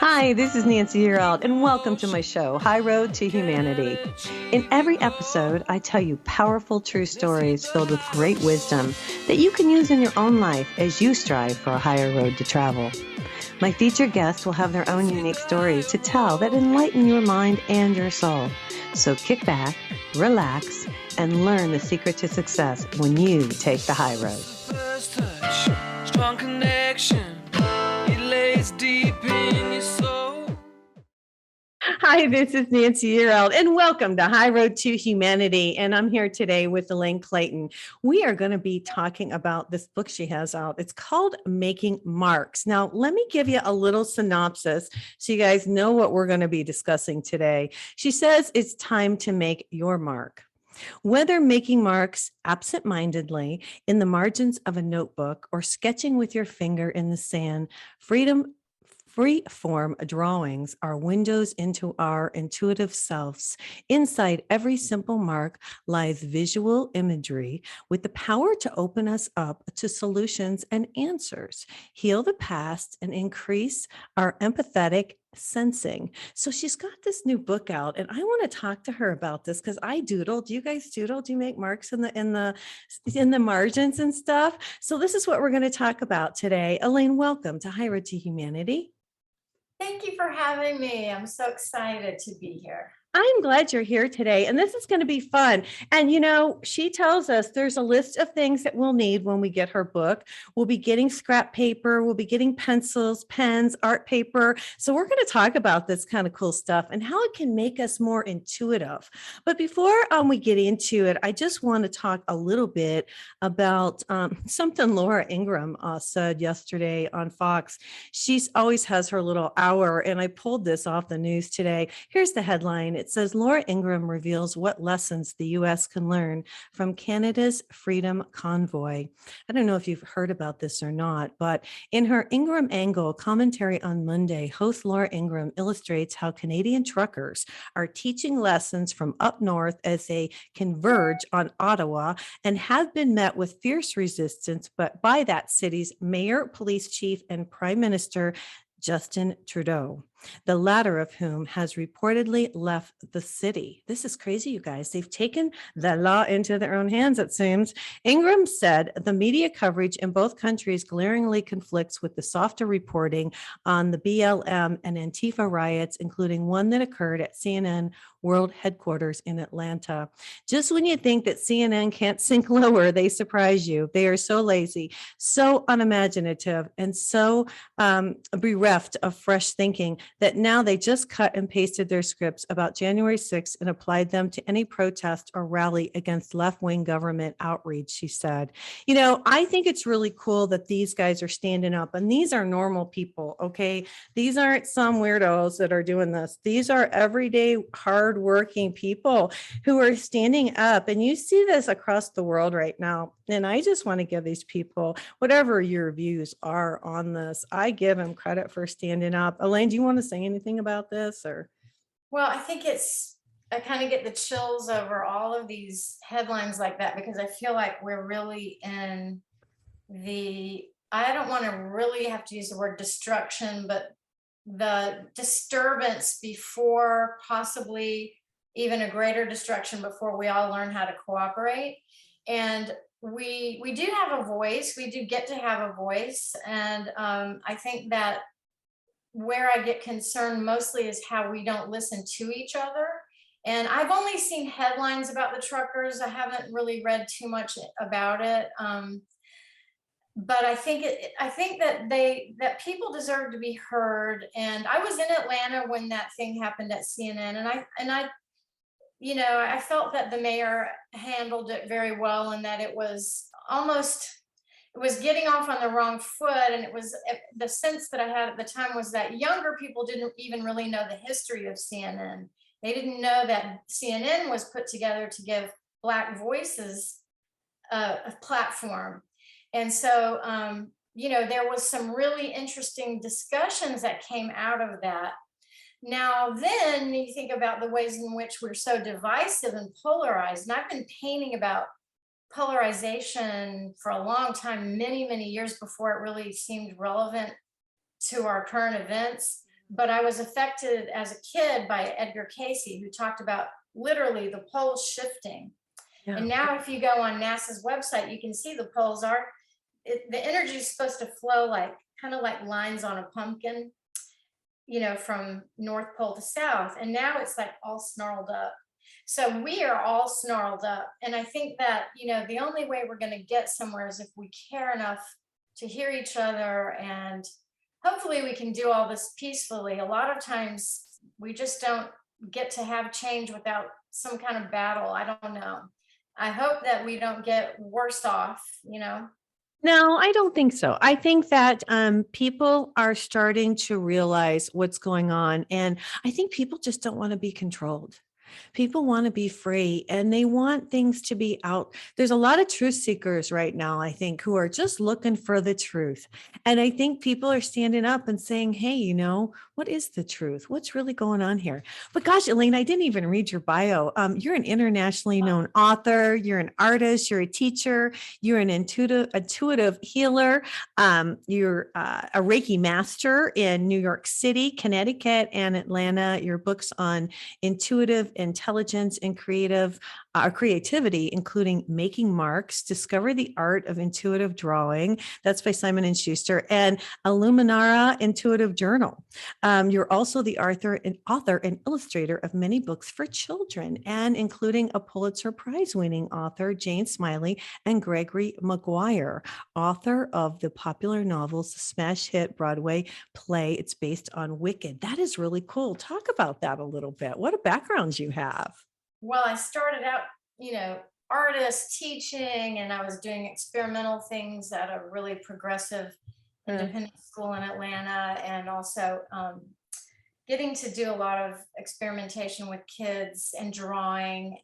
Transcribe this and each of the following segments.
Hi, this is Nancy Yearout, and welcome to my show, High Road to Humanity. In every episode, I tell you powerful true stories filled with great wisdom that you can use in your own life as you strive for a higher road to travel. My featured guests will have their own unique stories to tell that enlighten your mind and your soul. So kick back, relax, and learn the secret to success when you take the high road. First touch, strong connection, it lays deep in your soul. Hi, this is Nancy Yearout, and welcome to High Road to Humanity. And I'm here today with Elaine Clayton. We are going to be talking about this book she has out. It's called Making Marks. Now, let me give you a little synopsis so you guys know what we're going to be discussing today. She says it's time to make your mark. Whether making marks absentmindedly in the margins of a notebook or sketching with your finger in the sand, freeform drawings are windows into our intuitive selves. Inside every simple mark lies visual imagery with the power to open us up to solutions and answers, heal the past, and increase our empathetic sensing. So she's got this new book out, and I want to talk to her about this because I doodle. Do you guys doodle? Do you make marks in the margins and stuff? So this is what we're going to talk about today. Elaine, welcome to High Road to Humanity. Thank you for having me. I'm so excited to be here. I'm glad you're here today, and this is going to be fun. And, you know, she tells us there's a list of things that we'll need when we get her book. We'll be getting scrap paper. We'll be getting pencils, pens, art paper. So we're going to talk about this kind of cool stuff and how it can make us more intuitive. But before we get into it, I just want to talk a little bit about something Laura Ingraham said yesterday on Fox. She always has her little hour, and I pulled this off the news today. Here's the headline. It says Laura Ingraham reveals what lessons the U.S. can learn from Canada's Freedom Convoy. I don't know if you've heard about this or not, but in her Ingraham Angle commentary on Monday, host Laura Ingraham illustrates how Canadian truckers are teaching lessons from up north as they converge on Ottawa and have been met with fierce resistance, but by that city's mayor, police chief, and prime minister, Justin Trudeau, the latter of whom has reportedly left the city. This is crazy, you guys. They've taken the law into their own hands, it seems. Ingram said the media coverage in both countries glaringly conflicts with the softer reporting on the BLM and Antifa riots, including one that occurred at CNN World Headquarters in Atlanta. Just when you think that CNN can't sink lower, they surprise you. They are so lazy, so unimaginative, and so bereft of fresh thinking that now they just cut and pasted their scripts about January 6th and applied them to any protest or rally against left-wing government outreach, she said. You know, I think it's really cool that these guys are standing up, and these are normal people, okay? These aren't some weirdos that are doing this. These are everyday, hardworking people who are standing up, and you see this across the world right now. And I just want to give these people, whatever your views are on this, I give them credit for standing up. Elaine, do you want to say anything about this? Or Well, I kind of get the chills over all of these headlines like that because I feel like we're really in I don't want to really have to use the word destruction, but the disturbance before possibly even a greater destruction before we all learn how to cooperate. And we do have a voice. We do get to have a voice. And I think that where I get concerned mostly is how we don't listen to each other. And I've only seen headlines about the truckers. I haven't really read too much about it. But I think that people deserve to be heard. And I was in Atlanta when that thing happened at CNN, and I I felt that the mayor handled it very well, and that it was getting off on the wrong foot. And it was the sense that I had at the time was that younger people didn't even really know the history of CNN. They didn't know that CNN was put together to give Black voices a platform. And so, there was some really interesting discussions that came out of that. Now, then you think about the ways in which we're so divisive and polarized. And I've been painting about polarization for a long time, many, many years before it really seemed relevant to our current events. but I was affected as a kid by Edgar Casey, who talked about literally the poles shifting. Yeah. And now if you go on NASA's website, you can see the poles are, the energy is supposed to flow like, kind of like lines on a pumpkin, you know, from North Pole to South. And now it's like all snarled up. So we are all snarled up. And I think that, you know, the only way we're going to get somewhere is if we care enough to hear each other, and hopefully we can do all this peacefully. A lot of times we just don't get to have change without some kind of battle. I don't know. I hope that we don't get worse off, you know. No, I don't think so. I think that people are starting to realize what's going on. And I think people just don't want to be controlled. People want to be free and they want things to be out. There's a lot of truth seekers right now, I think, who are just looking for the truth. And I think people are standing up and saying, hey, you know, what is the truth? What's really going on here? But gosh, Elaine, I didn't even read your bio. You're an internationally known author. You're an artist. You're a teacher. You're an intuitive healer. You're a Reiki Master in New York City, Connecticut, and Atlanta. Your books on intuitive intelligence and creativity, including Making Marks, Discover the Art of Intuitive Drawing. That's by Simon and Schuster, and Illuminara Intuitive Journal. You're also the author and illustrator of many books for children, and including a Pulitzer Prize winning author, Jane Smiley, and Gregory Maguire, author of the popular novels, smash hit Broadway play. It's based on Wicked. That is really cool. Talk about that a little bit. What a background you have. Well, I started out, you know, artist teaching, and I was doing experimental things at a really progressive independent school in Atlanta, and also getting to do a lot of experimentation with kids and drawing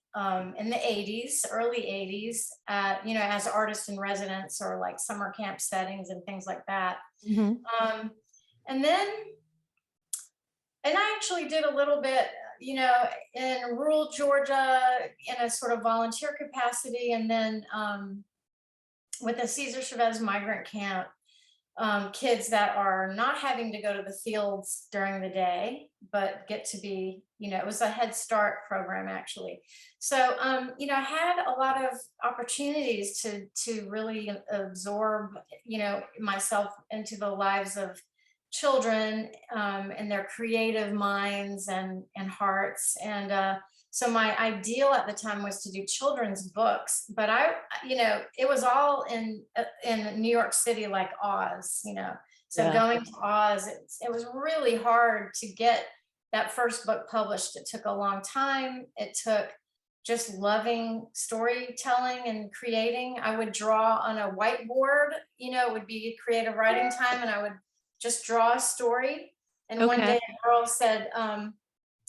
in the 80s, early 80s, you know, as artists in residence or like summer camp settings and things like that. Mm-hmm. And then, and I actually did a little bit, you know, in rural Georgia in a sort of volunteer capacity. And then with the Cesar Chavez migrant camp, kids that are not having to go to the fields during the day, but get to be, you know, it was a Head Start program actually. So, you know, I had a lot of opportunities to really absorb, you know, myself into the lives of children and their creative minds and hearts. And so my ideal at the time was to do children's books, but you know, it was all in New York City, like Oz, you know. So going to Oz, it was really hard to get that first book published. It took a long time. It took just loving storytelling and creating. I would draw on a whiteboard, you know, it would be creative writing time, and I would just draw a story. And one day a girl said,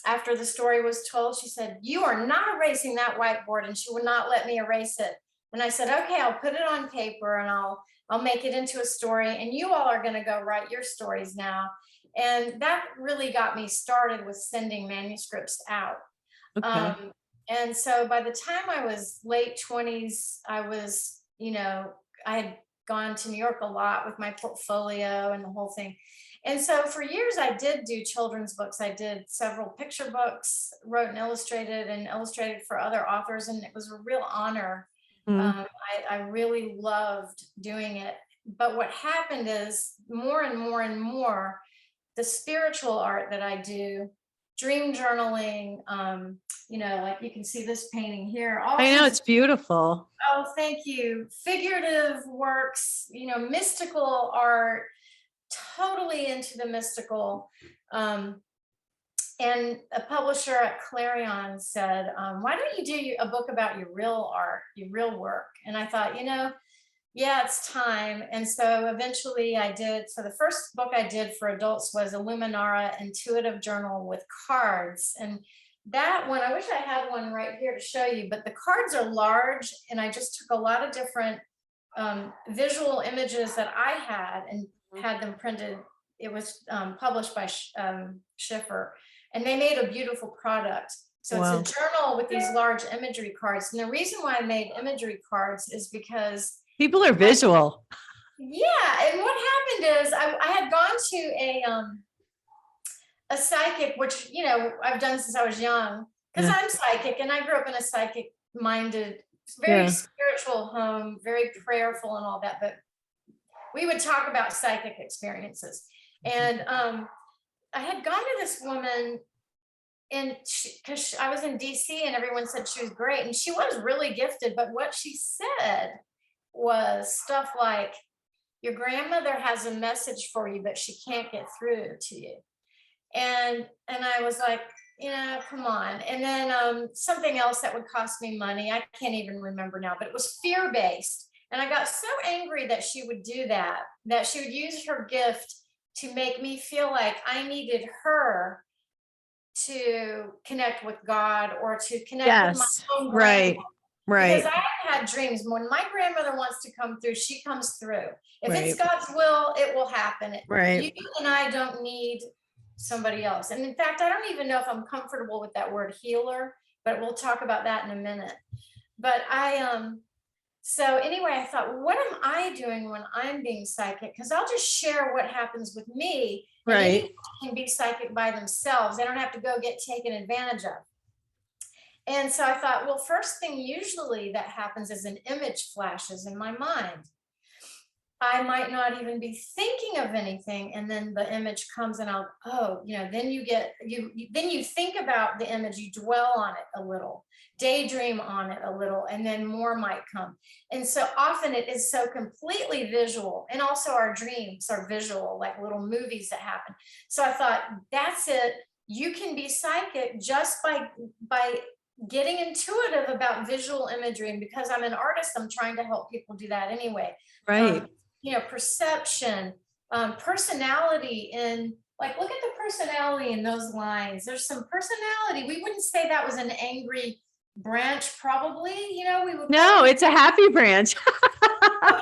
after the story was told, she said, "You are not erasing that whiteboard," and she would not let me erase it. And I said, "Okay, I'll put it on paper and I'll make it into a story, and you all are going to go write your stories now." And that really got me started with sending manuscripts out. And so by the time I was late 20s, I was, you know, I had gone to New York a lot with my portfolio and the whole thing. And so for years I did do children's books. I did several picture books, wrote and illustrated for other authors, and it was a real honor. I really loved doing it. But what happened is more and more and more, the spiritual art that I do, dream journaling, you know, like you can see this painting here. I know, it's beautiful. Oh, thank you. Figurative works, you know, mystical art, totally into the mystical. And a publisher at Clarion said, "Why don't you do a book about your real art, your real work?" And I thought, you know, yeah, it's time. And so eventually I did. So the first book I did for adults was Illuminara Intuitive Journal with cards. And that one, I wish I had one right here to show you, but the cards are large, and I just took a lot of different visual images that I had and had them printed. It was published by Schiffer, and they made a beautiful product. So it's a journal with these large imagery cards. And the reason why I made imagery cards is because people are visual. Yeah. And what happened is I had gone to a psychic, which, you know, I've done since I was young, because Yeah. I'm psychic and I grew up in a psychic minded, very Yeah. spiritual home, very prayerful and all that. But we would talk about psychic experiences. And I had gone to this woman, and because I was in DC and everyone said she was great, and she was really gifted. But what she said was stuff like, your grandmother has a message for you, but she can't get through to you. And I was like, you know, come on. And then something else that would cost me money, I can't even remember now, but it was fear-based. And I got so angry that she would do that, that she would use her gift to make me feel like I needed her to connect with God or to connect with my Yes. own Right. grandma. Because Right. I had dreams. When my grandmother wants to come through, she comes through. If it's Right. God's will, it will happen. You Right. and I don't need somebody else. And in fact, I don't even know if I'm comfortable with that word healer, but we'll talk about that in a minute. But so anyway, I thought, what am I doing when I'm being psychic? Because I'll just share what happens with me, and Right. anyone can be psychic by themselves. They don't have to go get taken advantage of. And so I thought, well, first thing usually that happens is an image flashes in my mind. I might not even be thinking of anything, and then the image comes, and I'll, oh, you know, then then you think about the image, you dwell on it a little, daydream on it a little, and then more might come. And so often it is so completely visual, and also our dreams are visual, like little movies that happen. So I thought, that's it. You can be psychic just by getting intuitive about visual imagery. And because I'm an artist, I'm trying to help people do that anyway. Right. You know, perception, personality, and like, look at the personality in those lines. There's some personality. We wouldn't say that was an angry branch, probably, you know, we would No, probably, it's a happy branch. I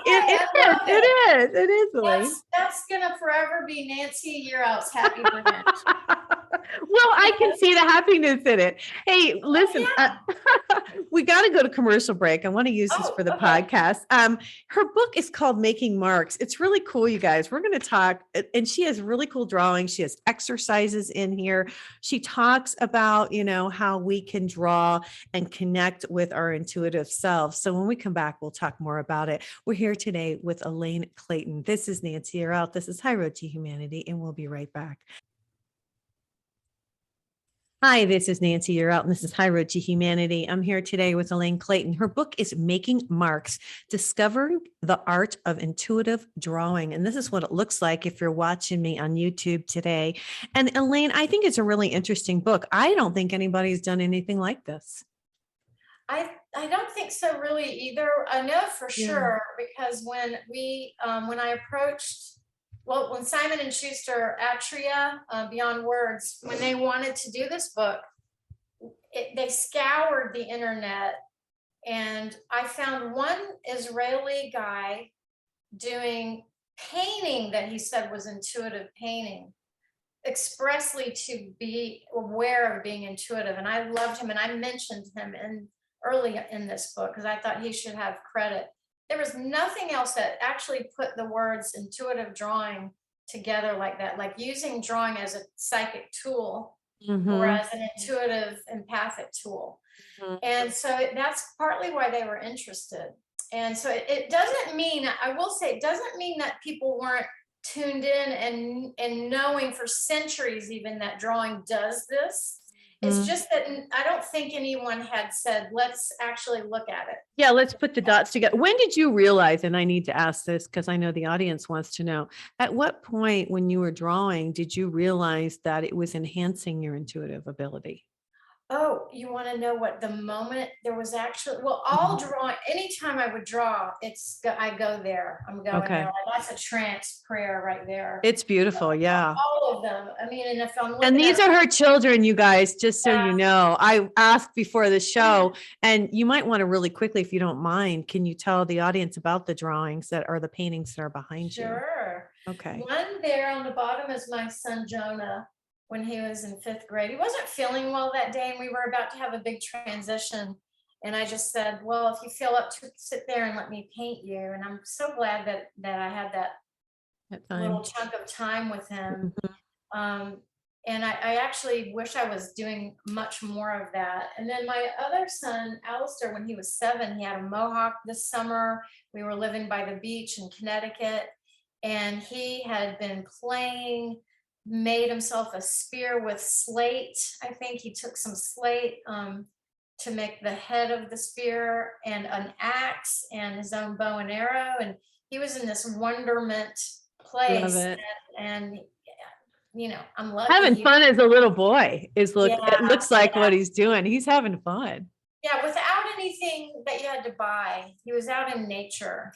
love it. It is, Elaine. That's gonna forever be Nancy Yearout's happy branch. Well, I can see the happiness in it. Hey, listen, yeah. we got to go to commercial break. I want to use this Oh, for the okay. podcast. Her book is called Making Marks. It's really cool, you guys. We're going to talk, and she has really cool drawings. She has exercises in here. She talks about, you know, how we can draw and connect with our intuitive self. So when we come back, we'll talk more about it. We're here today with Elaine Clayton. This is Nancy Yearout. This is High Road to Humanity, and we'll be right back. Hi, this is Nancy Yearout, and this is High Road to Humanity. I'm here today with Elaine Clayton. Her book is Making Marks, Discovering the Art of Intuitive Drawing. And this is what it looks like if you're watching me on YouTube today. And Elaine, I think it's a really interesting book. I don't think anybody's done anything like this. I don't think so really either. I know for sure, because when I approached, well, when Simon and Schuster, Atria, Beyond Words, when they wanted to do this book, they scoured the internet, and I found one Israeli guy doing painting that he said was intuitive painting, expressly to be aware of being intuitive. And I loved him, and I mentioned him early in this book because I thought he should have credit. There was nothing else that actually put the words intuitive drawing together like that, like using drawing as a psychic tool or as an intuitive empathic tool. And so that's partly why they were interested. And so it doesn't mean, I will say, it doesn't mean that people weren't tuned in and knowing for centuries even that drawing does this. It's just that I don't think anyone had said, let's actually look at it. Yeah, let's put the dots together. When did you realize, and I need to ask this because I know the audience wants to know, at what point when you were drawing, did you realize that it was enhancing your intuitive ability? Oh, you want to know what the moment there was actually, well, all drawing, anytime I would draw, I go there. I'm going there. That's a trance prayer right there. It's beautiful. Yeah. All of them. I mean, and if I'm looking And these at, are her children, you guys, just so you know. I asked before the show, and you might want to really quickly, if you don't mind, can you tell the audience about the drawings that are the paintings that are behind you? Sure. Okay. One there on the bottom is my son Jonah when he was in 5th grade. He wasn't feeling well that day, and we were about to have a big transition. And I just said, well, if you feel up to sit there and let me paint you. And I'm so glad that I had that little chunk of time with him. And I actually wish I was doing much more of that. And then my other son, Alistair, when he was 7, he had a mohawk this summer. We were living by the beach in Connecticut, and he had been playing, made himself a spear with slate. I think he took some slate to make the head of the spear, and an axe and his own bow and arrow. And he was in this wonderment Love place. it. And you know, I'm lucky. Having fun as a little boy is Yeah, it looks like yeah. what he's doing. He's having fun. Yeah, without anything that you had to buy. He was out in nature.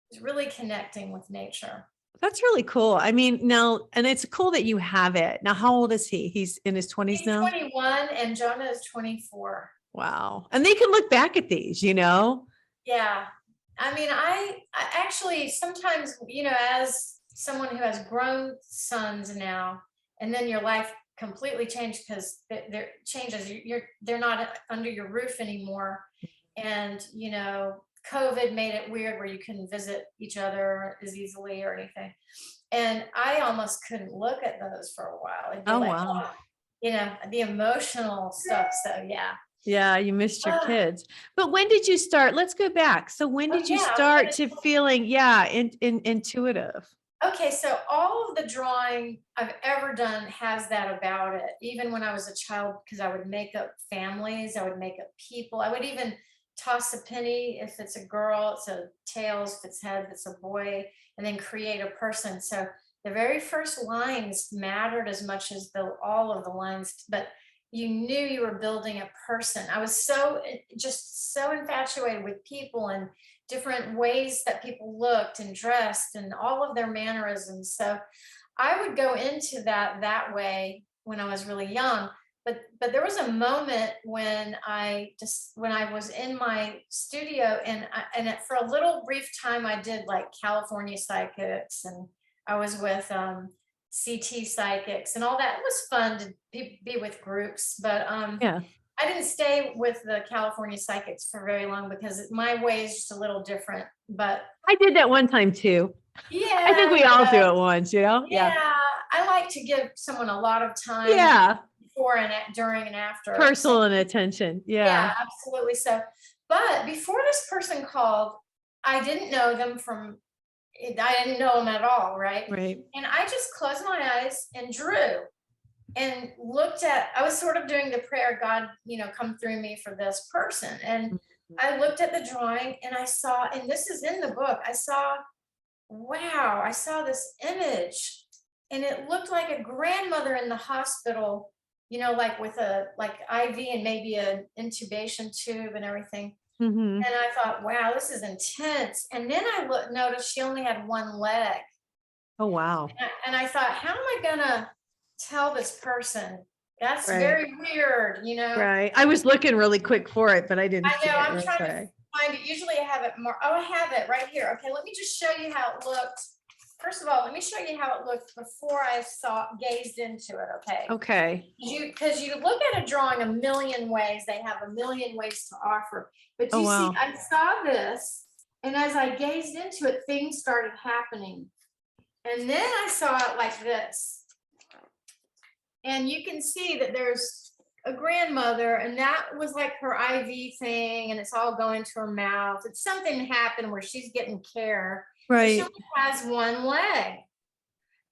He was really connecting with nature. That's really cool. I mean, now, and it's cool that you have it. Now, how old is he? He's in his 20s He's now? 21 and Jonah is 24. Wow. And they can look back at these, you know? Yeah. I mean, I actually sometimes, you know, as someone who has grown sons now, and then your life completely changed because they're changes. They're not under your roof anymore. And, you know, COVID made it weird where you couldn't visit each other as easily or anything. And I almost couldn't look at those for a while. It'd be Oh, like, wow. you know, the emotional stuff. So yeah. Yeah, you missed your Ah. kids. But when did you start? Let's go back. So when Oh, did you yeah, I was start gonna to feeling, intuitive? Okay, so all of the drawing I've ever done has that about it. Even when I was a child, because I would make up families, I would make up people. I would even toss a penny if it's a girl, it's a tails, if it's head, it's a boy, and then create a person. So the very first lines mattered as much as all of the lines, but you knew you were building a person. I was just so infatuated with people and different ways that people looked and dressed and all of their mannerisms. So I would go into that way when I was really young. But there was a moment when I was in my studio, and for a little brief time I did like California psychics, and I was with CT psychics and all that. It was fun to be with groups, but Yeah. I didn't stay with the California psychics for very long because my way is just a little different. But I did that one time too. yeah, I think we all do it once, you know? yeah, I like to give someone a lot of time. Yeah. Before and during and after. Personal and attention. Yeah, Yeah. absolutely. So, but before this person called, I didn't know them I didn't know them at all, right? Right. And I just closed my eyes and drew and I was sort of doing the prayer, God, you know, come through me for this person. And I looked at the drawing and I saw, and this is in the book, I saw this image, and it looked like a grandmother in the hospital, you know, like with a IV and maybe an intubation tube and everything. Mm-hmm. And I thought, wow, this is intense. And then I noticed she only had one leg. Oh, wow. And I thought, how am I gonna tell this person? That's Right. very weird, you know? Right. I was looking really quick for it, but I didn't I see know, it I'm real trying to quick. find it. Usually I have it more. Oh, I have it right here. Okay, let me just show you how it looked. First of all, let me show you how it looked before I gazed into it, okay? Okay. Because you look at a drawing a million ways, they have a million ways to offer. But Oh, you wow. see, I saw this, and as I gazed into it, things started happening. And then I saw it like this. And you can see that there's a grandmother, and that was like her IV thing, and it's all going to her mouth. It's something happened where she's getting care. Right. She only has one leg.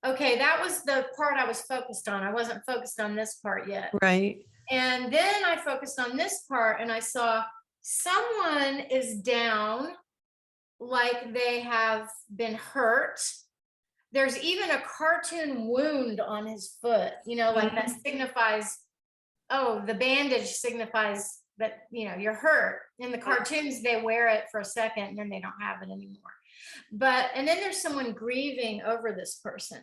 Okay, that was the part I was focused on. I wasn't focused on this part yet. Right. And then I focused on this part, and I saw someone is down, like they have been hurt. There's even a cartoon wound on his foot, you know, like that signifies, oh, the bandage signifies that, you know, you're hurt. In the cartoons, they wear it for a second and then they don't have it anymore. And then there's someone grieving over this person.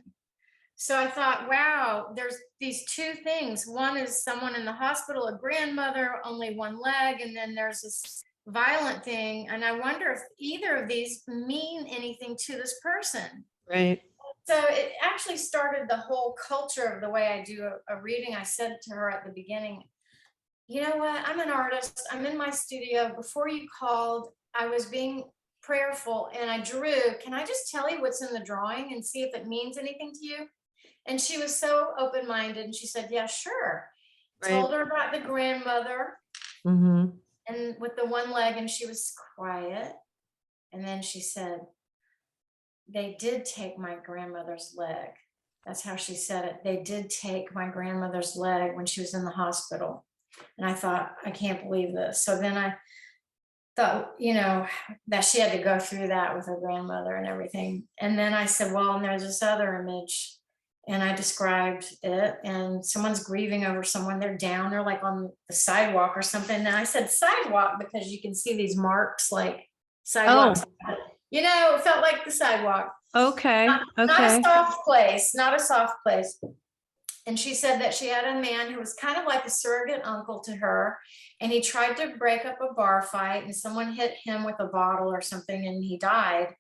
So I thought, wow, there's these two things. One is someone in the hospital, a grandmother, only one leg, and then there's this violent thing. And I wonder if either of these mean anything to this person. Right. So it actually started the whole culture of the way I do a reading. I said to her at the beginning, you know what, I'm an artist. I'm in my studio. Before you called, I was being prayerful and I drew. Can I just tell you what's in the drawing and see if it means anything to you? And she was so open-minded, and she said, yeah, sure. Right. Told her about the grandmother Mm-hmm. and with the one leg, and she was quiet. And then she said, they did take my grandmother's leg. That's how she said it. They did take my grandmother's leg when she was in the hospital. And I thought, I can't believe this. So then I thought, that she had to go through that with her grandmother and everything. And then I said, well, and there's this other image. And I described it, and someone's grieving over someone. They're down, they're like on the sidewalk or something. And I said sidewalk because you can see these marks like sidewalks. It felt like the sidewalk. Okay. Not Okay. a soft place, not a soft place. And she said that she had a man who was kind of like a surrogate uncle to her. And he tried to break up a bar fight, and someone hit him with a bottle or something, and he died.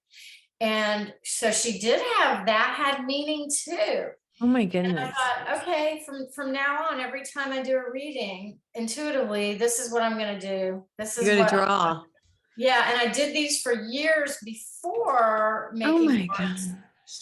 And so she did have that, had meaning too. Oh my And I goodness. thought, okay, from now on, every time I do a reading, intuitively, this is what I'm going to do. This is You're going what to draw. Yeah, and I did these for years before Oh making my marks. God.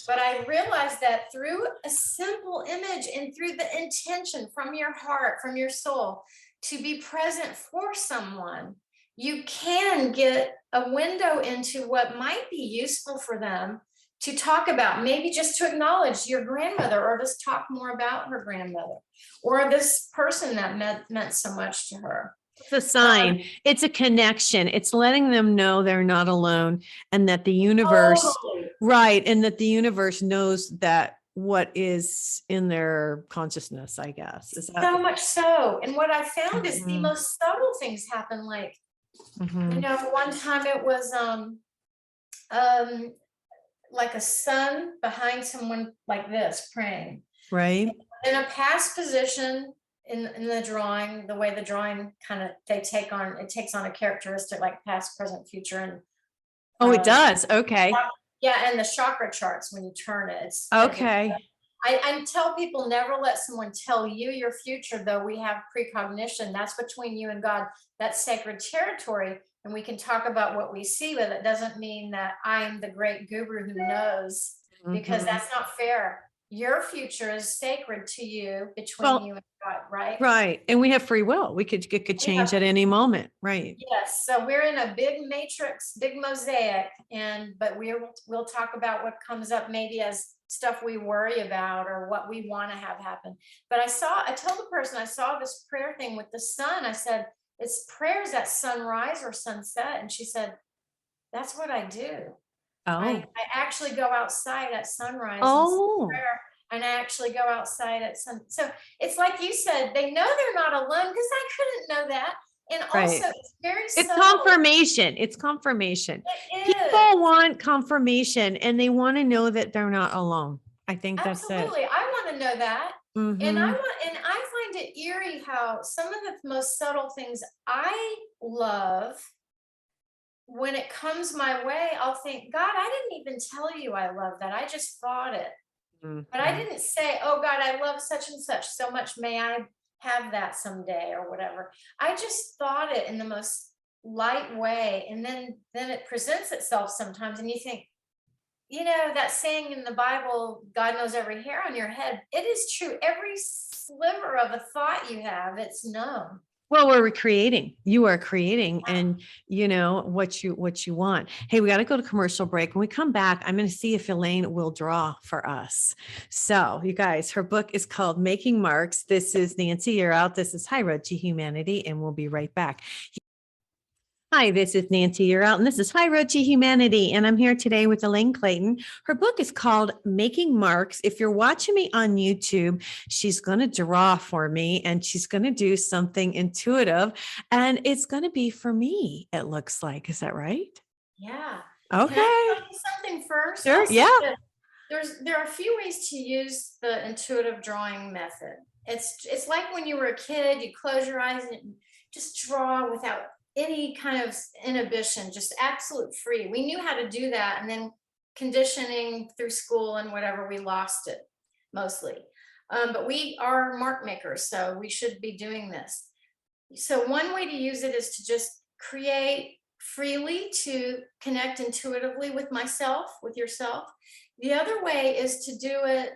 But I realized that through a simple image and through the intention from your heart, from your soul, to be present for someone, you can get a window into what might be useful for them to talk about, maybe just to acknowledge your grandmother, or just talk more about her grandmother, or this person that meant so much to her. It's a sign. It's a connection. It's letting them know they're not alone, and that the universe, Totally. right. And that the universe knows that what is in their consciousnness, I guess. Is that So much so. And what I found is the Mhm. most subtle things happen. Like, Mhm. one time it was like a sun behind someone like this praying Right? in a past position in the drawing, the way the drawing kind of takes on a characteristic like past, present, future. And Oh, it does. Okay. yeah, and the chakra charts, when you turn it, it's Okay. I tell people, never let someone tell you your future, though we have precognition. That's between you and God. That's sacred territory. And we can talk about what we see, but it doesn't mean that I'm the great guru who knows, because Mhm. that's not fair. Your future is sacred to you, between Well, you and God, right? right. And we have free will. It could change at any moment. Right. Yes, so we're in a big matrix, big mosaic, but we'll talk about what comes up maybe as stuff we worry about or what we want to have happen. But I told the person, I saw this prayer thing with the sun. I said, it's prayers at sunrise or sunset. And she said, that's what I do. Oh. I actually go outside at sunrise and say Oh. prayer, and I actually go outside at sun. So it's like you said, they know they're not alone, because I couldn't know that. And Right. also, it's very It's subtle. confirmation. It's confirmation. It People is. want confirmation, and they want to know that they're not alone. I think that's it. Absolutely. I want to know that. And Mhm. I find it eerie how some of the most subtle things I love, when it comes my way, I'll think, God, I didn't even tell you I love that. I just thought it. But I Mhm. didn't say, oh God, I love such and such so much. May I have that someday, or whatever. I just thought it in the most light way. And then it presents itself sometimes. And you think, that saying in the Bible, God knows every hair on your head. It is true. Every sliver of a thought you have, it's known. Well, we're creating. You are creating, and what you want. Hey, we got to go to commercial break. When we come back, I'm going to see if Elaine will draw for us. So, you guys, her book is called Making Marks. This is Nancy Yearout. This is High Road to Humanity, and we'll be right back. Hi, this is Nancy Yearout, and this is High Road to Humanity. And I'm here today with Elaine Clayton. Her book is called Making Marks. If you're watching me on YouTube, she's going to draw for me, and she's going to do something intuitive, and it's going to be for me, it looks like. Is that right? Yeah. Okay. Can I tell you something first? Sure. I'll say Yeah. that there are a few ways to use the intuitive drawing method. It's like when you were a kid, you close your eyes and just draw without any kind of inhibition, just absolute free. We knew how to do that, and then conditioning through school and whatever, we lost it mostly. But we are mark makers, so we should be doing this. So one way to use it is to just create freely, to connect intuitively with myself, with yourself. The other way is to do it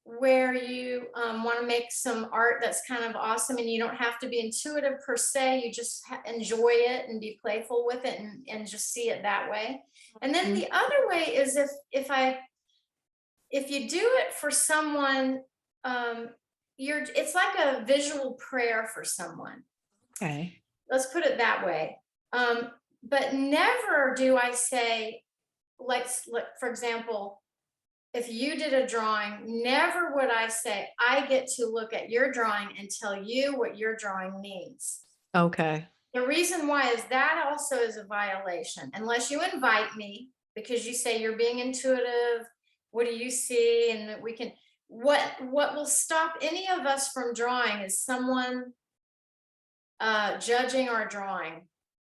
where you want to make some art that's kind of awesome, and you don't have to be intuitive per se. You just enjoy it and be playful with it, and just see it that way. And then the other way is if you do it for someone, it's like a visual prayer for someone. Okay. Let's put it that way. But never do I say, for example, if you did a drawing, never would I say, I get to look at your drawing and tell you what your drawing means. Okay. The reason why is that also is a violation, unless you invite me, because you say you're being intuitive. What do you see? And that we can, what will stop any of us from drawing is someone judging our drawing.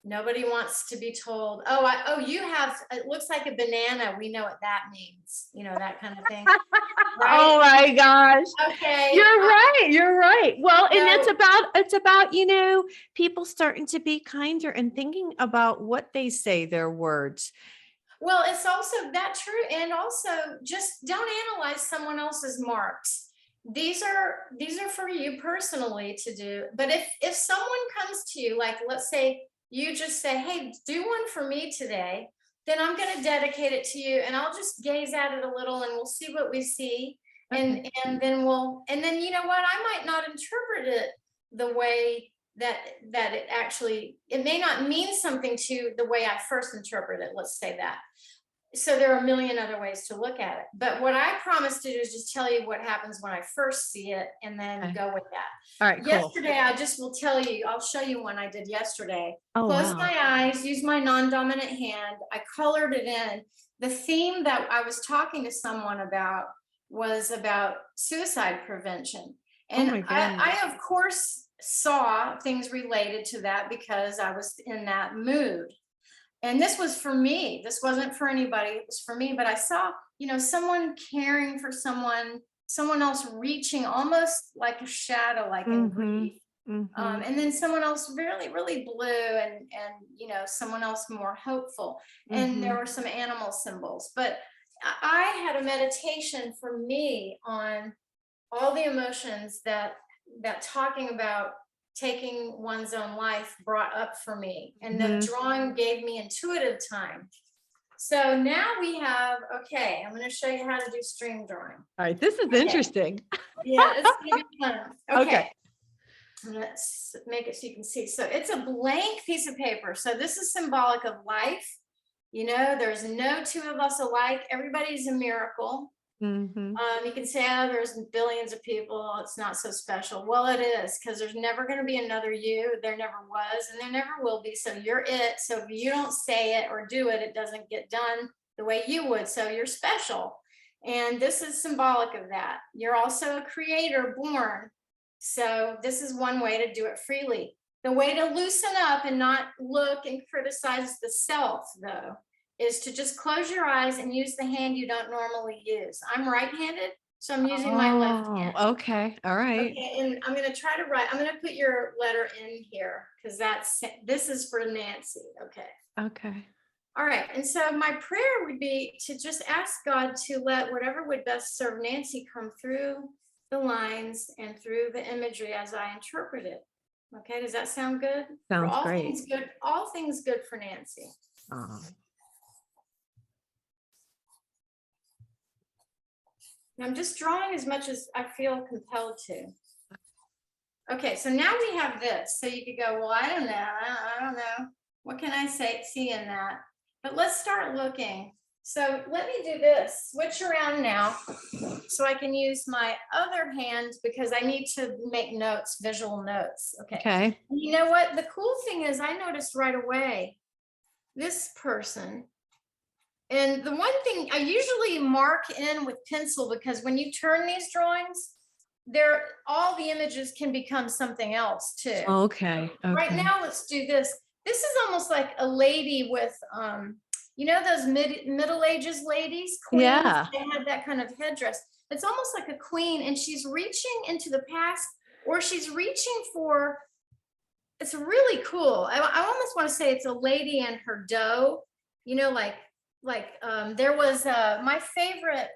Nobody wants to be told, oh, you have, it looks like a banana. We know what that means. You know, that kind of thing. Right? Oh my gosh. Okay. You're right. You're right. Well, and So- it's about, people starting to be kinder and thinking about what they say, their words. Well, it's also that true. And also just don't analyze someone else's marks. These are for you personally to do. But if someone comes to you, like, let's say you just say, hey, do one for me today, then I'm going to dedicate it to you, and I'll just gaze at it a little, and we'll see what we see. And then you know what, I might not interpret it the way that it actually, it may not mean something to the way I first interpret it. Let's say that. So there are a million other ways to look at it. But what I promise to do is just tell you what happens when I first see it, and then go with that. All right, cool. Yesterday, I just will tell you, I'll show you one I did yesterday. Oh, Close wow. my eyes, use my non-dominant hand. I colored it in. The theme that I was talking to someone about was about suicide prevention. And my goodness. I of course saw things related to that because I was in that mood. And this was for me. This wasn't for anybody. It was for me. But I saw, someone caring for someone else reaching almost like a shadow, like in grief. And then someone else really, really blue, and someone else more hopeful. And there were some animal symbols. But I had a meditation for me on all the emotions that talking about taking one's own life brought up for me. And the drawing gave me intuitive time. So now we have, okay, I'm going to show you how to do stream drawing. All right, this is interesting. Yeah, it's going to be fun. Okay. Let's make it so you can see. So it's a blank piece of paper. So this is symbolic of life. There's no two of us alike. Everybody's a miracle. You can say, oh, there's billions of people, it's not so special. Well, it is, because there's never going to be another you. There never was, and there never will be. So you're it. So if you don't say it or do it, it doesn't get done the way you would. So you're special. And this is symbolic of that. You're also a creator born. So this is one way to do it freely. The way to loosen up and not look and criticize the self, though, is to just close your eyes and use the hand you don't normally use. I'm right-handed, so I'm using my left hand. Okay. All right. Okay, and I'm going to try to write. I'm going to put your letter in here, because this is for Nancy. Okay. Okay. All right. And so my prayer would be to just ask God to let whatever would best serve Nancy come through the lines and through the imagery as I interpret it. Okay. Does that sound good? Sounds all great. Things good. All things good for Nancy. I'm just drawing as much as I feel compelled to. Okay, so now we have this. So you could go, well, I don't know. I don't know. What can I see in that? But let's start looking. So let me do this. Switch around now so I can use my other hand, because I need to make notes, visual notes. Okay. And you know what? The cool thing is I noticed right away this person. And the one thing I usually mark in with pencil, because when you turn these drawings, all the images can become something else too. Okay. Right now, let's do this. This is almost like a lady with, those Middle Ages ladies, queens. Yeah. They had that kind of headdress. It's almost like a queen, and she's reaching into the past, or she's reaching for. It's really cool. I almost want to say it's a lady and her doe. There was my favorite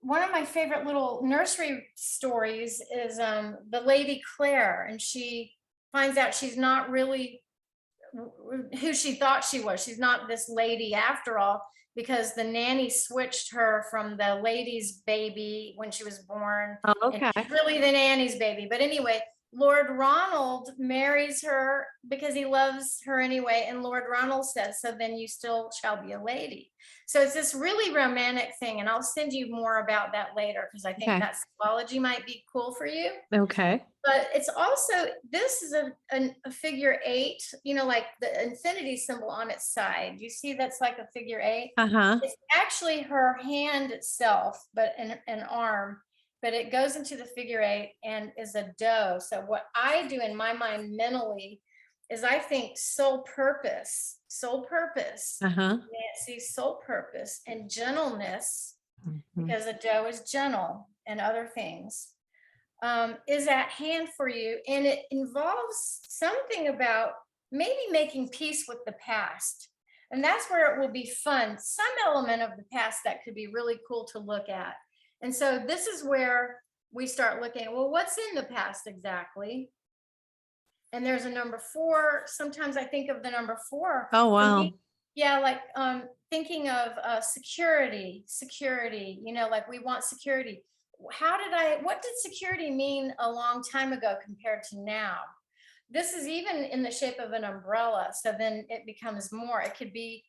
one of my favorite little nursery stories is the Lady Claire, and she finds out she's not really who she thought she was. She's not this lady after all, because the nanny switched her from the lady's baby when she was born. Oh, And okay. she's really the nanny's baby. But anyway, Lord Ronald marries her because he loves her anyway. And Lord Ronald says, so then you still shall be a lady. So it's this really romantic thing. And I'll send you more about that later, because I think Okay. that symbology might be cool for you. Okay. But it's also, this is a figure 8, you know, like the infinity symbol on its side. You see that's like a figure 8. Uh-huh. It's actually her hand itself, but an arm, but it goes into the figure 8 and is a doe. So what I do in my mind mentally is I think soul purpose, Uh-huh. Nancy, soul purpose and gentleness, Mhm. because a doe is gentle and other things. Is at hand for you, and it involves something about maybe making peace with the past, and that's where it will be fun. Some element of the past that could be really cool to look at, and so this is where we start looking at, well, what's in the past exactly? And there's a number 4. Sometimes I think of the number 4. Oh, For wow. me, yeah, like thinking of security, you know, like we want security. What did security mean a long time ago compared to now? This is even in the shape of an umbrella. So then it becomes more, it could be,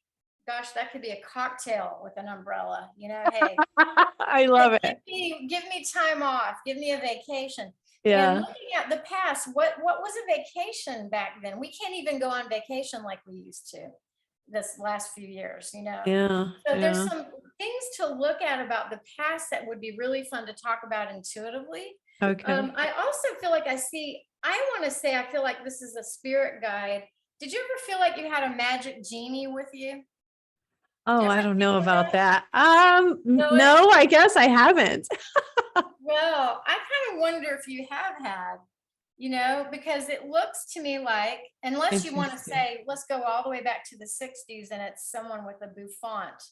gosh, that could be a cocktail with an umbrella, you know, hey, I love it. give me time off, give me a vacation. And Yeah. looking at the past, what was a vacation back then? We can't even go on vacation like we used to this last few years, you know. Yeah. So there's Yeah. some things to look at about the past that would be really fun to talk about intuitively. Okay. I also feel like I feel like this is a spirit guide. Did you ever feel like you had a magic genie with you? Oh, You I ever don't think know of about that? that. No, I guess I haven't. Well, I kind of wonder if you have had, you know, because it looks to me like, unless you want to Interesting. say, let's go all the way back to the 60s and it's someone with a bouffant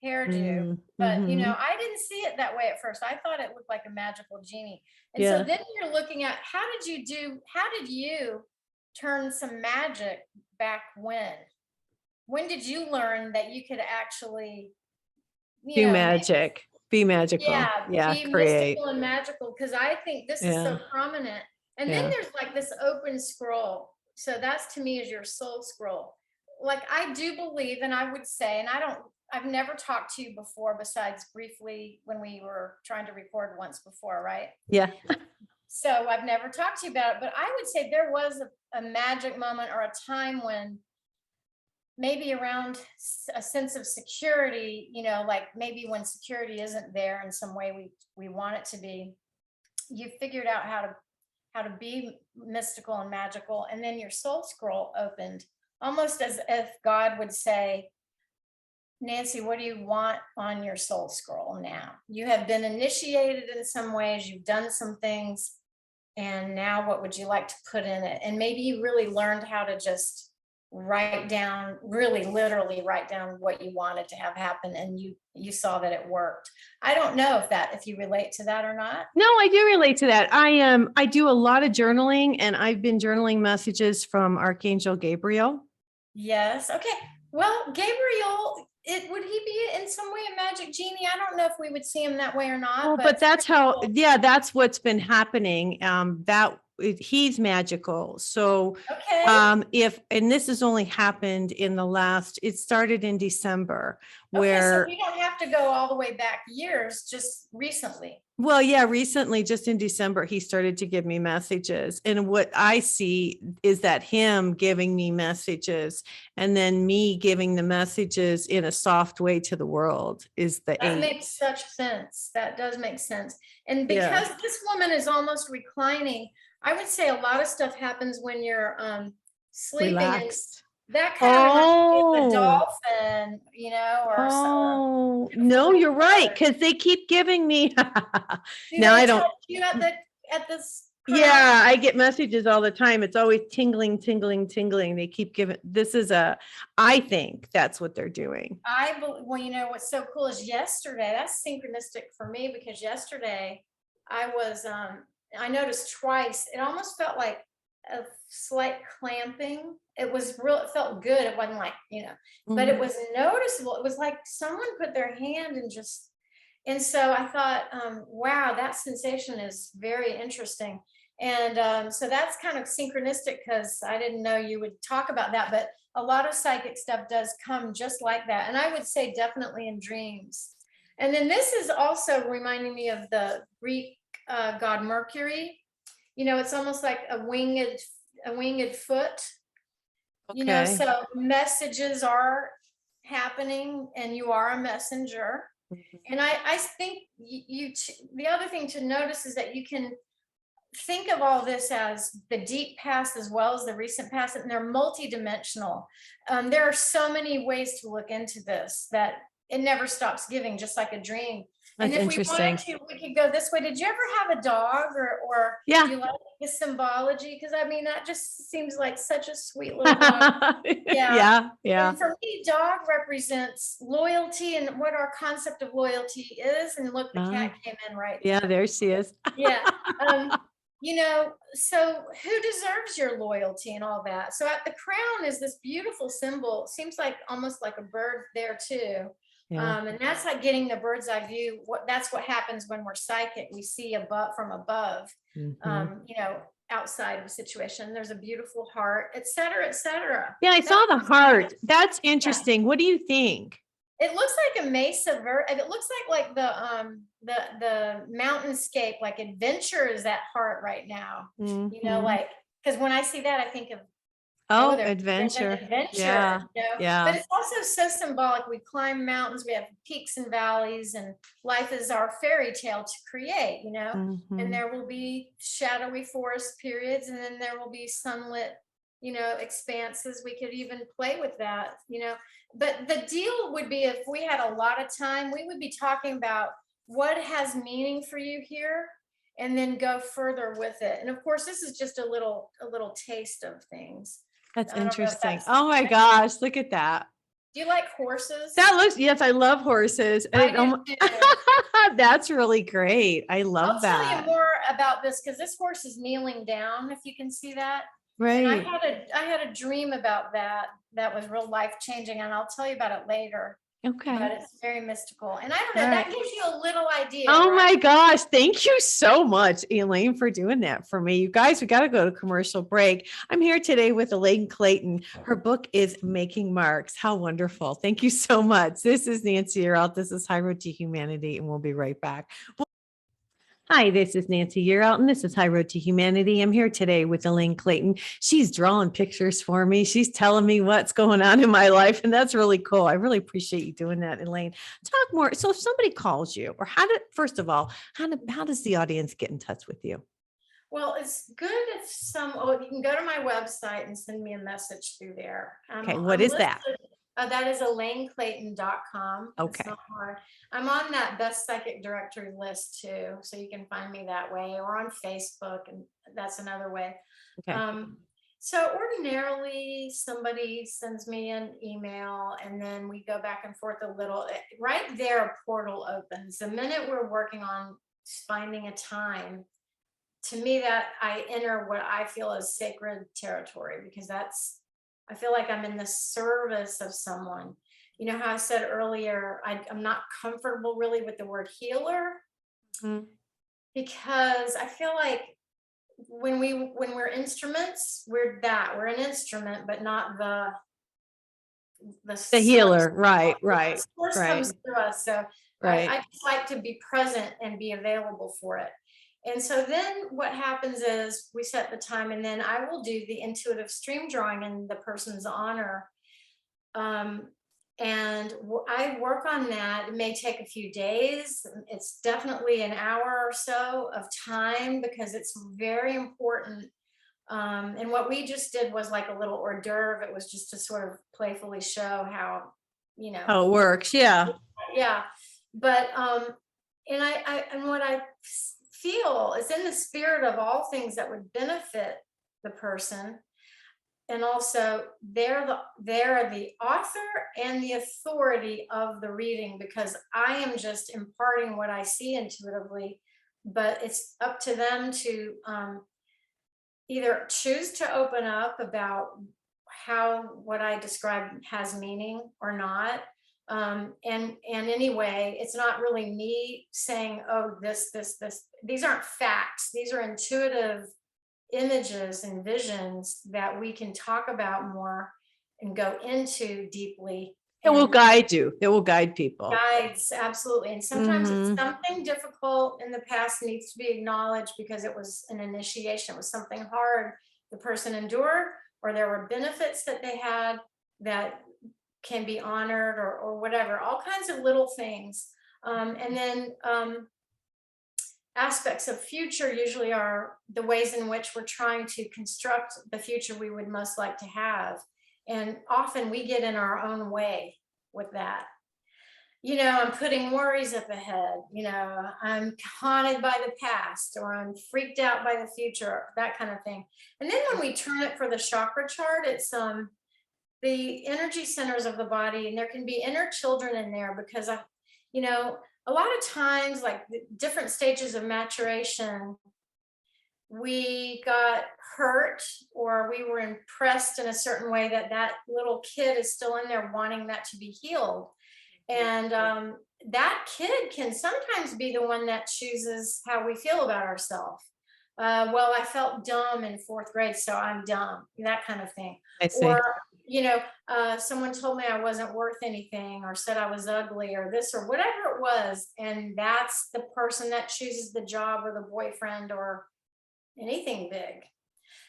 hairdo. But, you know, Mm-hmm. I didn't see it that way at first. I thought it looked like a magical genie. And so Yeah. then you're looking at how did you turn some magic back when? When did you learn that you could actually, you Do know, magic. Be magical. Yeah. be Create. mystical and magical, because I think this is Yeah. so prominent. And then Yeah. there's like this open scroll. So that's to me is your soul scroll. Like I do believe, and I would say, and I've never talked to you before besides briefly when we were trying to record once before, right? Yeah. So I've never talked to you about it, but I would say there was a magic moment or a time when maybe around a sense of security, you know, like maybe when security isn't there in some way we want it to be, you figured out how to be mystical and magical, and then your soul scroll opened, almost as if God would say, Nancy, what do you want on your soul scroll now? You have been initiated in some ways, you've done some things, and now what would you like to put in it? And maybe you really learned how to just write down, really literally write down what you wanted to have happen, and you saw that it worked. I don't know if you relate to that or not. No, I do relate to that. I do a lot of journaling, and I've been journaling messages from Archangel Gabriel. Yes. Okay. Well, Gabriel, would he be in some way a magic genie? I don't know if we would see him that way or not. Well, but but that's how, cool. yeah, that's what's been happening. He's magical. So, Okay. and this has only happened in it started in December Okay. So where, we don't have to go all the way back years, just recently. well, yeah, recently, just in December, he started to give me messages. And what I see is that him giving me messages and then me giving the messages in a soft way to the world is the That 8. makes such sense. That does make sense. And Yeah. because this woman is almost reclining, I would say a lot of stuff happens when you're sleeping. Relaxed. And that kind of reminds me of a Oh, dolphin, you know, or oh, beautiful no, little you're right. bird. Because they keep giving me. Do Now they I don't. touch you at the Yeah, I get messages all the time. It's always tingling, tingling, tingling. They keep giving, I think that's what they're doing. Well, you know, what's so cool is yesterday, that's synchronistic for me because yesterday I was, I noticed twice, it almost felt like a slight clamping. It was real, it felt good. It wasn't like, you know, but it Mhm. was noticeable. It was like someone put their hand and just, and so I thought, wow, that sensation is very interesting. And so that's kind of synchronistic because I didn't know you would talk about that, but a lot of psychic stuff does come just like that. And I would say definitely in dreams. And then this is also reminding me of the Greek god Mercury. You know, it's almost like a winged foot. You know, Okay. so messages are happening and you are a messenger. And I think the other thing to notice is that you can think of all this as the deep past as well as the recent past, and they're multidimensional. There are so many ways to look into this that it never stops giving, just like a dream. And That's if we interesting. wanted to, we could go this way. Did you ever have a dog, or Yeah. do you like the symbology? Because I mean, that just seems like such a sweet little dog. Yeah. Yeah. Yeah. And for me, dog represents loyalty and what our concept of loyalty is. And look, the cat came in right Yeah, there. there she is. Yeah. You know, so who deserves your loyalty and all that? So at the crown is this beautiful symbol. Seems like almost like a bird there too. Yeah. And that's like getting the bird's eye view. That's what happens when we're psychic. We see above from above, Mhm. you know, outside of a situation. There's a beautiful heart, et cetera, et cetera. Yeah, I saw the heart. That's Yeah. interesting. What do you think? It looks like a mesa it looks like the mountainscape, like adventure is that heart right now. You know, Mhm. like, because when I see that, I think of, Oh, there's an adventure. Yeah. adventure, you know, but Yeah. it's also so symbolic. We climb mountains, we have peaks and valleys, and life is our fairy tale to create, you know, and Mhm. there will be shadowy forest periods, and then there will be sunlit, you know, expanses. We could even play with that, you know, but the deal would be if we had a lot of time, we would be talking about what has meaning for you here and then go further with it. And of course, this is just a little taste of things. That's I don't know if interesting. that's, Oh my gosh, look at that. do you like horses? That looks, yes, I love horses. I do too. That's really great. I I'll love tell you that. more about this because this horse is kneeling down, if you can see that. And Right. I had a dream about that was real life changing, and I'll tell you about it later. Okay. But it's very mystical. And I don't know, All that right. gives you a little idea, Oh right? my gosh. Thank you so much, Elaine, for doing that for me. You guys, we got to go to commercial break. I'm here today with Elaine Clayton. Her book is Making Marks. How wonderful. Thank you so much. This is Nancy Yearout. This is High Road to Humanity, and we'll be right back. Hi, this is Nancy Yearout, and this is High Road to Humanity. I'm here today with Elaine Clayton. She's drawing pictures for me. She's telling me what's going on in my life, and that's really cool. I really appreciate you doing that, Elaine. Talk more. So if somebody calls you, or first of all, how does the audience get in touch with you? Well, it's good if you can go to my website and send me a message through there. Okay, what I'm is that? listed. That is ElaineClayton.com. Okay. It's not hard. I'm on that best psychic directory list too, so you can find me that way, or on Facebook, and that's another way. Okay. So ordinarily somebody sends me an email and then we go back and forth a little. Right there, a portal opens. The minute we're working on finding a time, to me, that I enter what I feel is sacred territory, because I feel like I'm in the service of someone. You know how I said earlier, I'm not comfortable really with the word healer, Mhm. because I feel like when we're instruments, we're an instrument, but not the The healer. source. Right, Yeah, right, the source right, comes through us. So right. I just like to be present and be available for it. And so then what happens is we set the time, and then I will do the intuitive stream drawing in the person's honor. And I work on that. It may take a few days. It's definitely an hour or so of time, because it's very important. And what we just did was like a little hors d'oeuvre. It was just to sort of playfully show how, you know, How it works. Yeah. yeah. But and what I it's in the spirit of all things that would benefit the person. And also they're the author and the authority of the reading, because I am just imparting what I see intuitively, but it's up to them to either choose to open up about how what I described has meaning or not. And anyway, it's not really me saying, oh, this. These aren't facts. These are intuitive images and visions that we can talk about more and go into deeply. It will guide you. It will guide people. Guides, absolutely. And sometimes it's something difficult in the past needs to be acknowledged because it was an initiation. It was something hard the person endured, or there were benefits that they had that can be honored, or whatever, all kinds of little things. And then aspects of future usually are the ways in which we're trying to construct the future we would most like to have. And often we get in our own way with that. You know, I'm putting worries up ahead, you know, I'm haunted by the past, or I'm freaked out by the future, that kind of thing. And then when we turn it for the chakra chart, it's the energy centers of the body, and there can be inner children in there, because you know, a lot of times, like the different stages of maturation, we got hurt or we were impressed in a certain way that little kid is still in there wanting that to be healed. And that kid can sometimes be the one that chooses how we feel about ourselves. Well, I felt dumb in 4th grade, so I'm dumb, that kind of thing. I see. Or, you know, someone told me I wasn't worth anything, or said I was ugly, or this, or whatever it was. And that's the person that chooses the job or the boyfriend or anything big.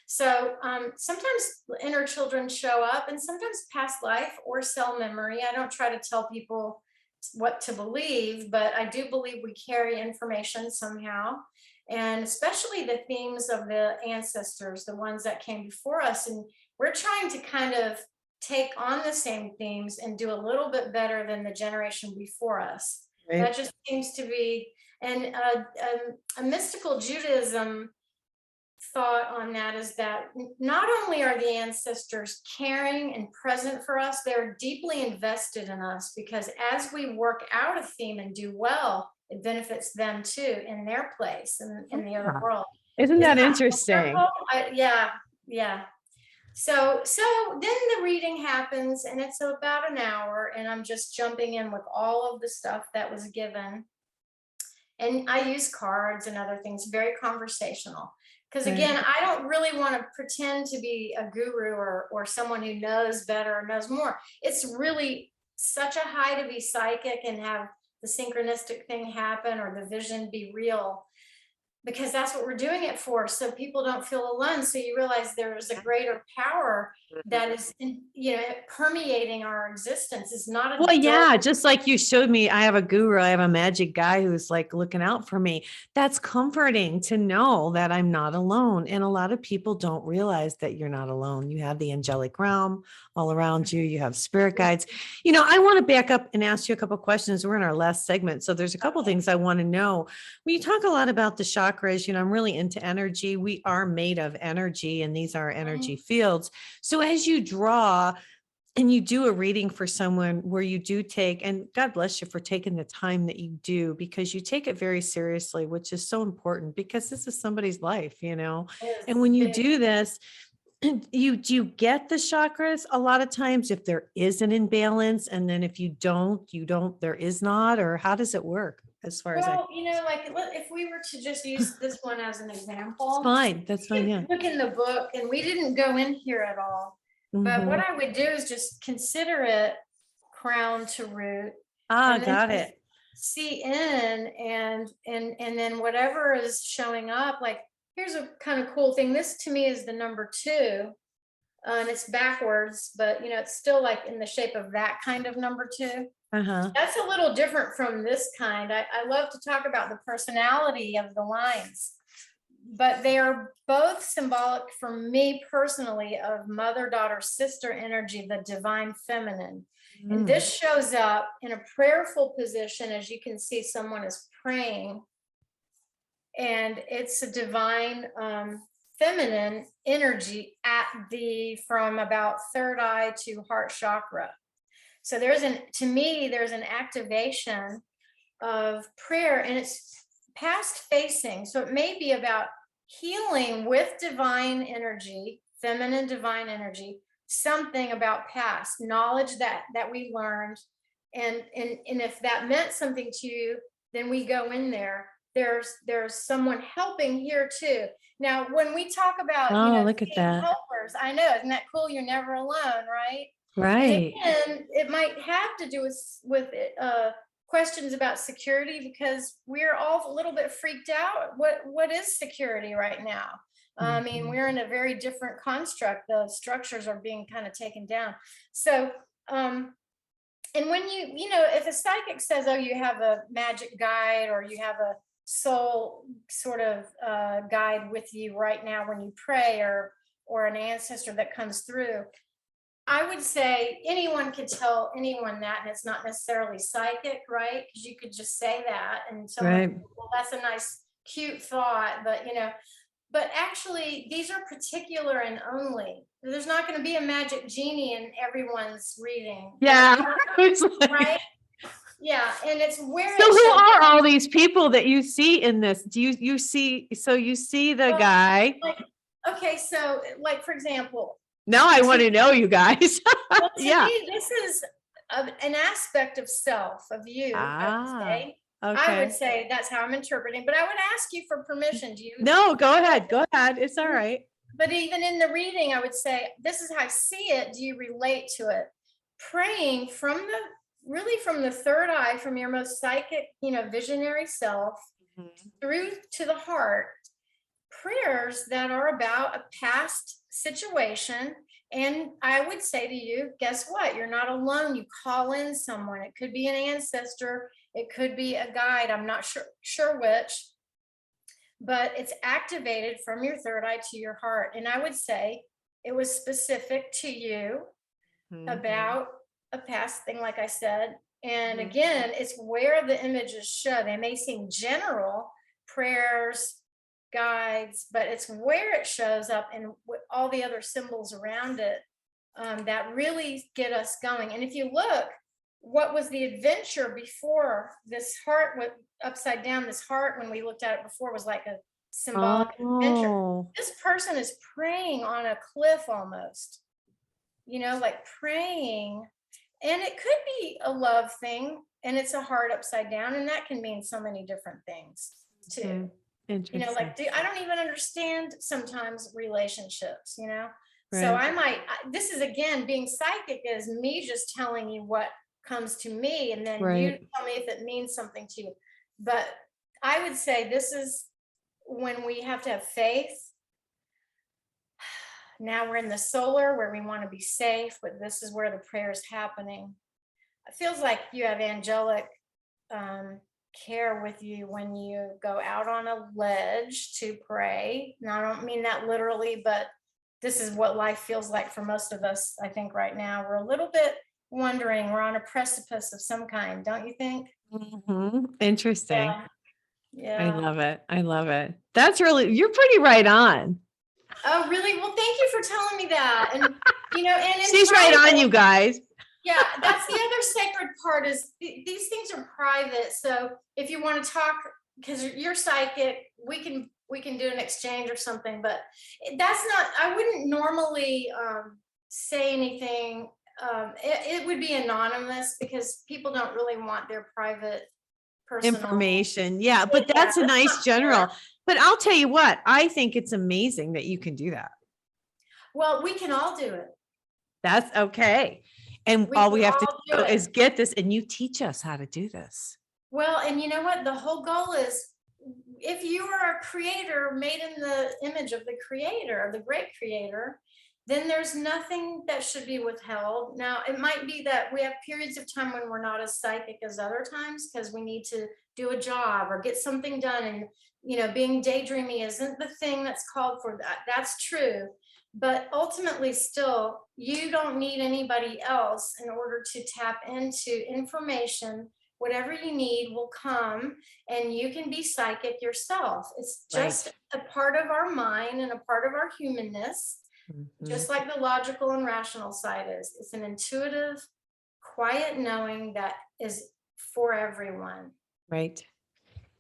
So sometimes inner children show up, and sometimes past life or cell memory. I don't try to tell people what to believe, but I do believe we carry information somehow. And especially the themes of the ancestors, the ones that came before us. And we're trying to kind of take on the same themes and do a little bit better than the generation before us. Right. That just seems to be, and a mystical Judaism thought on that is that not only are the ancestors caring and present for us, they're deeply invested in us, because as we work out a theme and do well, it benefits them too in their place in the other world. Isn't that interesting? Yeah. So then the reading happens, and it's about an hour, and I'm just jumping in with all of the stuff that was given. And I use cards and other things, very conversational. Because again, I don't really want to pretend to be a guru or someone who knows better or knows more. It's really such a high to be psychic and have the synchronistic thing happen or the vision be real, because that's what we're doing it for, so people don't feel alone. So you realize there's a greater power that is, permeating our existence. It's not a well, yeah, just like you showed me, I have a guru, I have a magic guy who's like looking out for me. That's comforting to know that I'm not alone. And a lot of people don't realize that you're not alone. You have the angelic realm all around you. You have spirit guides. You know, I want to back up and ask you a couple of questions. We're in our last segment, so there's a couple of things I want to know. When you talk a lot about the chakras, I'm really into energy. We are made of energy, and these are energy fields. So as you draw and you do a reading for someone where you do take, and God bless you for taking the time that you do, because you take it very seriously, which is so important, because this is somebody's life, and when you do this, you get the chakras a lot of times if there is an imbalance, and then if you don't, there is not, or how does it work? As far as like if we were to just use this one as an example, that's fine. Yeah. Look in the book, and we didn't go in here at all. But what I would do is just consider it crown to root. Got it. See in and then whatever is showing up, like here's a kind of cool thing. This to me is the number 2. And it's backwards, but it's still like in the shape of that kind of number 2. That's a little different from this kind. I love to talk about the personality of the lines, but they are both symbolic for me personally of mother, daughter, sister energy, the divine feminine. And this shows up in a prayerful position. As you can see, someone is praying, and it's a divine feminine energy from about third eye to heart chakra. So to me, there's an activation of prayer, and it's past facing. So it may be about healing with divine energy, feminine divine energy, something about past knowledge that we learned. And if that meant something to you, then we go in there. There's someone helping here too. Now, when we talk about, Look at that. helpers, I know, isn't that cool? You're never alone, right? Right. And it might have to do with questions about security, because we're all a little bit freaked out. What is security right now? I mean, we're in a very different construct. The structures are being kind of taken down. So, and when if a psychic says, oh, you have a magic guide, or you have a soul sort of guide with you right now when you pray, or an ancestor that comes through, I would say anyone could tell anyone that, and it's not necessarily psychic, right? Because you could just say that, and someone, well, that's a nice, cute thought, but actually these are particular and only. There's not going to be a magic genie in everyone's reading. Yeah. Right? Yeah, and it's where. So who are all these people that you see in this? Do you see? So you see the guy. Okay, so like, for example. Now I want to know, you guys. Well, to me, this is an aspect of self, of you. I would say that's how I'm interpreting, but I would ask you for permission. Do you? No, go ahead. Go ahead. It's all right. But even in the reading, I would say, this is how I see it. Do you relate to it? Praying from the third eye, from your most psychic, visionary self, through to the heart, prayers that are about a past situation. And I would say to you, guess what? You're not alone. You call in someone. It could be an ancestor. It could be a guide. I'm not sure which, but it's activated from your third eye to your heart. And I would say it was specific to you about a past thing, like I said. And again, it's where the images show. They may seem general, prayers, guides, but it's where it shows up and all the other symbols around it that really get us going. And if you look, what was the adventure before this heart went upside down? This heart, when we looked at it before, was like a symbolic adventure. This person is praying on a cliff almost, like praying. And it could be a love thing, and it's a heart upside down, and that can mean so many different things too. Interesting. I don't even understand sometimes relationships, Right. So this is, again, being psychic is me just telling you what comes to me, and then you tell me if it means something to you. But I would say this is when we have to have faith. Now we're in the solar, where we want to be safe, but this is where the prayer is happening. It feels like you have angelic care with you when you go out on a ledge to pray. Now, I don't mean that literally, but this is what life feels like for most of us, I think, right now. We're a little bit wondering. We're on a precipice of some kind, don't you think? Interesting. Yeah. I love it. That's you're pretty right on. Oh, really? Well, thank you for telling me that. And, and she's right on, you guys. Yeah, that's the other sacred part, is these things are private. So if you want to talk, because you're psychic, we can do an exchange or something, but I wouldn't normally say anything. It would be anonymous, because people don't really want their private personal information. Yeah, but that's a nice general. But I'll tell you what, I think it's amazing that you can do that. Well, we can all do it. That's okay. And all we have to do is get this, and you teach us how to do this. Well, and you know what? The whole goal is, if you are a creator made in the image of the creator, of the great creator, then there's nothing that should be withheld. Now, it might be that we have periods of time when we're not as psychic as other times, because we need to do a job or get something done. And, being daydreamy isn't the thing that's called for. That's true. But ultimately, still, you don't need anybody else in order to tap into information whatever you need will come, and you can be psychic yourself. It's just a part of our mind and a part of our humanness, just like the logical and rational side is. It's an intuitive, quiet knowing that is for everyone. Right.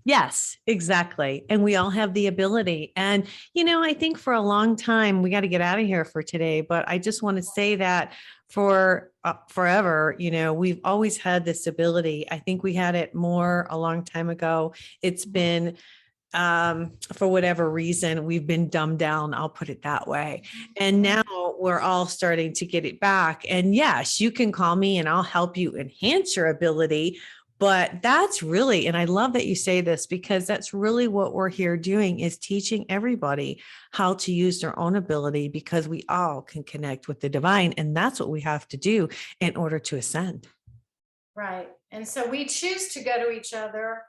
Yes, exactly. And we all have the ability. And, I think for a long time, we got to get out of here for today, but I just want to say that for forever, we've always had this ability. I think we had it more a long time ago. It's been, for whatever reason, we've been dumbed down. I'll put it that way. And now we're all starting to get it back. And yes, you can call me and I'll help you enhance your ability. But that's really, and I love that you say this, because that's really what we're here doing, is teaching everybody how to use their own ability, because we all can connect with the divine. And that's what we have to do in order to ascend. Right. And so we choose to go to each other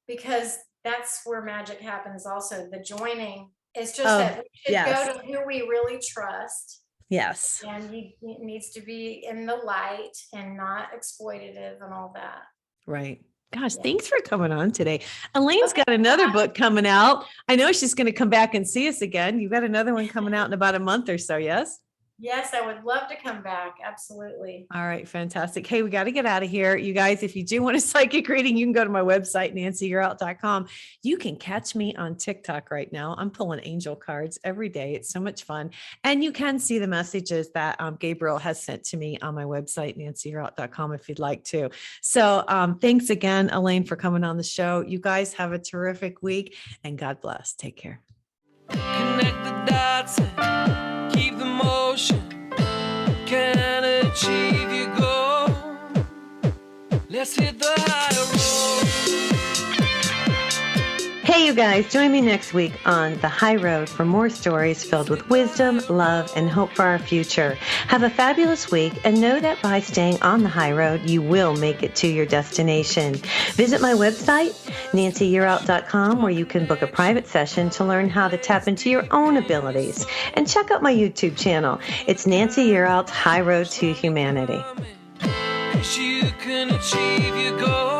because that's where magic happens also. The joining is just that we should go to who we really trust. Yes. And it needs to be in the light and not exploitative and all that. Right. Gosh, thanks for coming on today. Elaine's got another book coming out. I know she's going to come back and see us again. You've got another one coming out in about a month or so. Yes. Yes, I would love to come back. Absolutely. All right. Fantastic. Hey, we got to get out of here. You guys, if you do want a psychic reading, you can go to my website, nancyyearout.com. You can catch me on TikTok right now. I'm pulling angel cards every day. It's so much fun. And you can see the messages that Gabriel has sent to me on my website, nancyyearout.com, if you'd like to. So thanks again, Elaine, for coming on the show. You guys have a terrific week, and God bless. Take care. Connect the dots and keep the motion. Can achieve your goal. Let's hit the high road. Hey, you guys, join me next week on The High Road for more stories filled with wisdom, love, and hope for our future. Have a fabulous week, and know that by staying on the high road, you will make it to your destination. Visit my website, nancyyearout.com, where you can book a private session to learn how to tap into your own abilities. And check out my YouTube channel. It's Nancy Yearout's High Road to Humanity. You can achieve your goal.